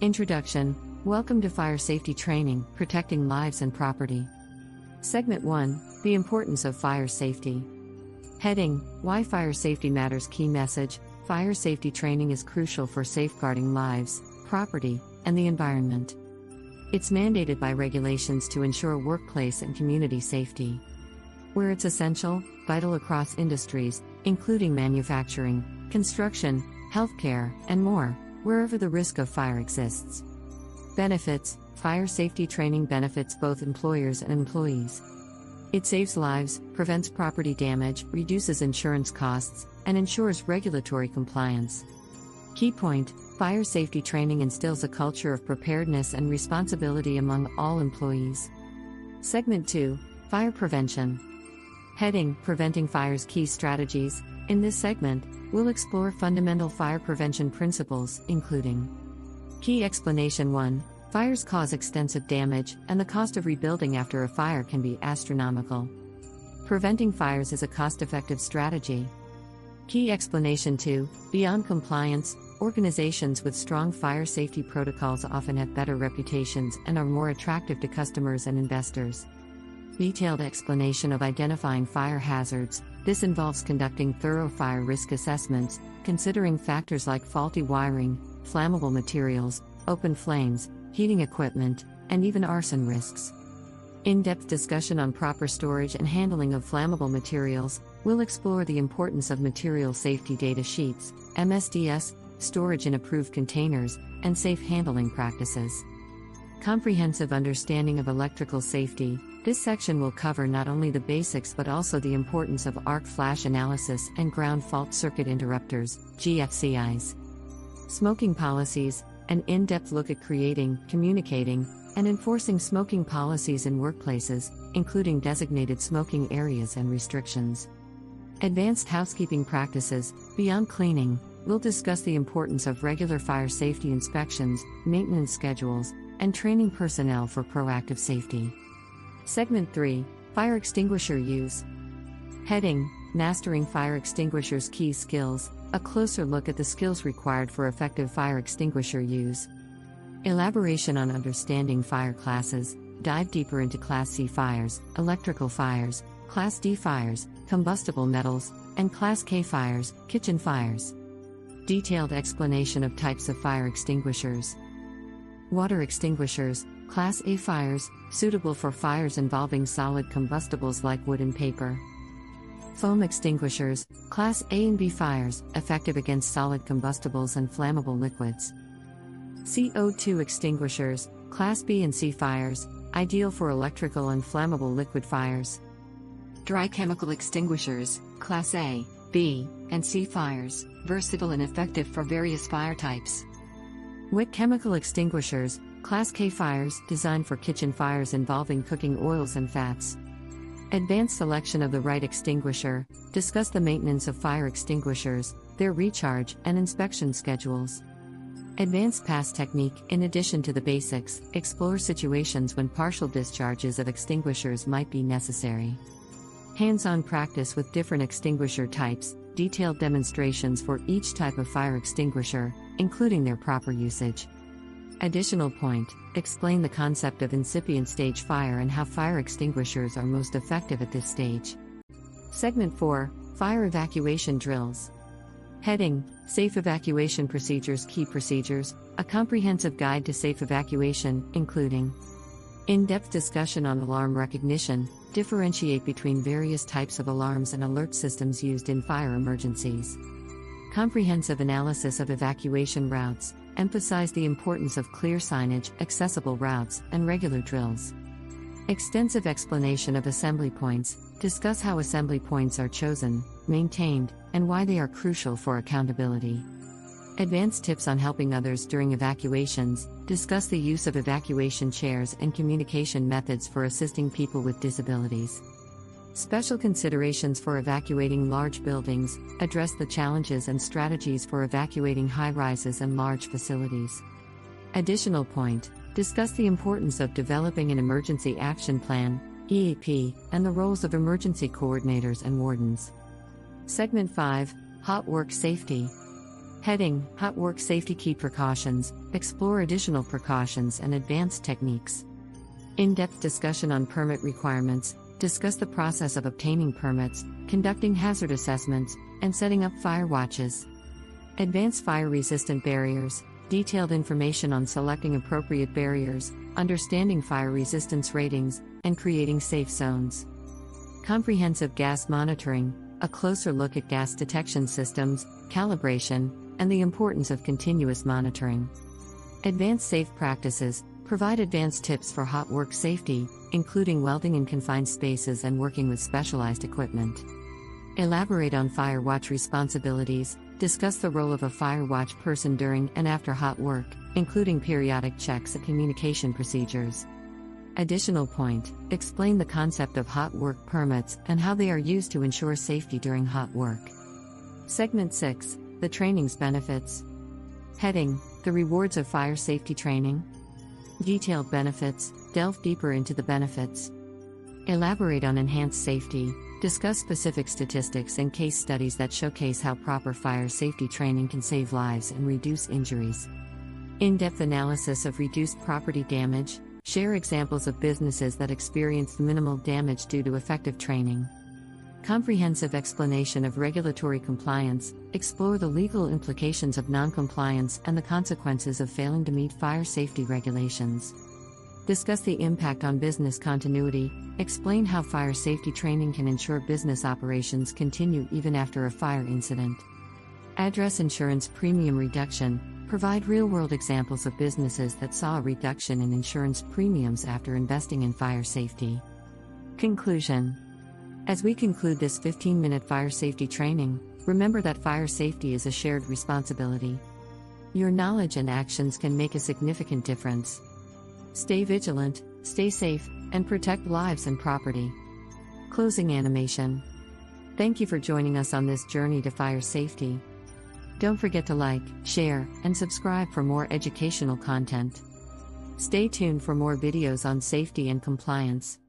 Introduction. Welcome to Fire Safety Training, Protecting Lives and Property. Segment 1. The Importance of Fire Safety. Heading. Why Fire Safety Matters. Key message. Fire safety training is crucial for safeguarding lives, property, and the environment. It's mandated by regulations to ensure workplace and community safety. Where it's essential, vital across industries, including manufacturing, construction, healthcare, and more, wherever the risk of fire exists. Benefits. Fire safety training benefits both employers and employees. It saves lives, prevents property damage, reduces insurance costs, and ensures regulatory compliance. Key point. Fire safety training instills a culture of preparedness and responsibility among all employees. Segment 2. Fire prevention. Heading. Preventing fires. Key strategies. In this segment, we'll explore fundamental fire prevention principles, including key explanation. 1. Fires cause extensive damage, and the cost of rebuilding after a fire can be astronomical. Preventing fires is a cost-effective strategy. Key explanation. 2. Beyond compliance, organizations with strong fire safety protocols often have better reputations and are more attractive to customers and investors. Detailed explanation of identifying fire hazards. This involves conducting thorough fire risk assessments, considering factors like faulty wiring, flammable materials, open flames, heating equipment, and even arson risks. In-depth discussion on proper storage and handling of flammable materials. We'll explore the importance of material safety data sheets, MSDS, storage in approved containers, and safe handling practices. Comprehensive understanding of electrical safety. This section will cover not only the basics but also the importance of arc flash analysis and ground fault circuit interrupters, GFCIs. Smoking policies. An in-depth look at creating, communicating, and enforcing smoking policies in workplaces, including designated smoking areas and restrictions. Advanced housekeeping practices. Beyond cleaning, we'll discuss the importance of regular fire safety inspections, maintenance schedules, and training personnel for proactive safety. Segment 3. Fire extinguisher use. Heading. Mastering fire extinguishers. Key skills. A closer look at the skills required for effective fire extinguisher use. Elaboration on understanding fire classes. Dive deeper into Class C fires, electrical fires, Class D fires, combustible metals, and Class K fires, kitchen fires. Detailed explanation of types of fire extinguishers. Water extinguishers. Class A fires, suitable for fires involving solid combustibles like wood and paper. Foam extinguishers. Class A and B fires, effective against solid combustibles and flammable liquids. CO2 extinguishers. Class B and C fires, ideal for electrical and flammable liquid fires. Dry chemical extinguishers. Class A, B, and C fires, versatile and effective for various fire types. Wet chemical extinguishers. Class K fires, designed for kitchen fires involving cooking oils and fats. Advanced selection of the right extinguisher. Discuss the maintenance of fire extinguishers, their recharge and inspection schedules. Advanced pass technique. In addition to the basics, explore situations when partial discharges of extinguishers might be necessary. Hands-on practice with different extinguisher types. Detailed demonstrations for each type of fire extinguisher, including their proper usage. Additional point. Explain the concept of incipient stage fire and how fire extinguishers are most effective at this stage. Segment 4. Fire evacuation drills. Heading. Safe evacuation procedures. Key procedures. A comprehensive guide to safe evacuation, including in-depth discussion on alarm recognition. Differentiate between various types of alarms and alert systems used in fire emergencies. Comprehensive analysis of evacuation routes. Emphasize the importance of clear signage, accessible routes, and regular drills. Extensive explanation of assembly points. Discuss how assembly points are chosen, maintained, and why they are crucial for accountability. Advanced tips on helping others during evacuations. Discuss the use of evacuation chairs and communication methods for assisting people with disabilities. Special considerations for evacuating large buildings. Address the challenges and strategies for evacuating high-rises and large facilities. Additional point. Discuss the importance of developing an emergency action plan, EAP, and the roles of emergency coordinators and wardens. Segment 5. Hot work safety. Heading: Hot Work Safety Key Precautions. Explore additional precautions and advanced techniques. In-depth discussion on permit requirements. Discuss the process of obtaining permits, conducting hazard assessments, and setting up fire watches. Advanced fire-resistant barriers. Detailed information on selecting appropriate barriers, understanding fire resistance ratings, and creating safe zones. Comprehensive gas monitoring. A closer look at gas detection systems, calibration, and the importance of continuous monitoring. Advanced safe practices. Provide advanced tips for hot work safety, including welding in confined spaces and working with specialized equipment. Elaborate on fire watch responsibilities. Discuss the role of a fire watch person during and after hot work, including periodic checks and communication procedures. Additional point: explain the concept of hot work permits and how they are used to ensure safety during hot work. Segment 6: The training's benefits. Heading: The rewards of fire safety training. Detailed benefits. Delve deeper into the benefits. Elaborate on enhanced safety. Discuss specific statistics and case studies that showcase how proper fire safety training can save lives and reduce injuries. In-depth analysis of reduced property damage. Share examples of businesses that experienced minimal damage due to effective training. Comprehensive explanation of regulatory compliance. Explore the legal implications of non-compliance and the consequences of failing to meet fire safety regulations. Discuss the impact on business continuity. Explain how fire safety training can ensure business operations continue even after a fire incident. Address insurance premium reduction. Provide real-world examples of businesses that saw a reduction in insurance premiums after investing in fire safety. Conclusion: as we conclude this 15-minute fire safety training, remember that fire safety is a shared responsibility. Your knowledge and actions can make a significant difference. Stay vigilant, stay safe, and protect lives and property. Closing animation. Thank you for joining us on this journey to fire safety. Don't forget to like, share, and subscribe for more educational content. Stay tuned for more videos on safety and compliance.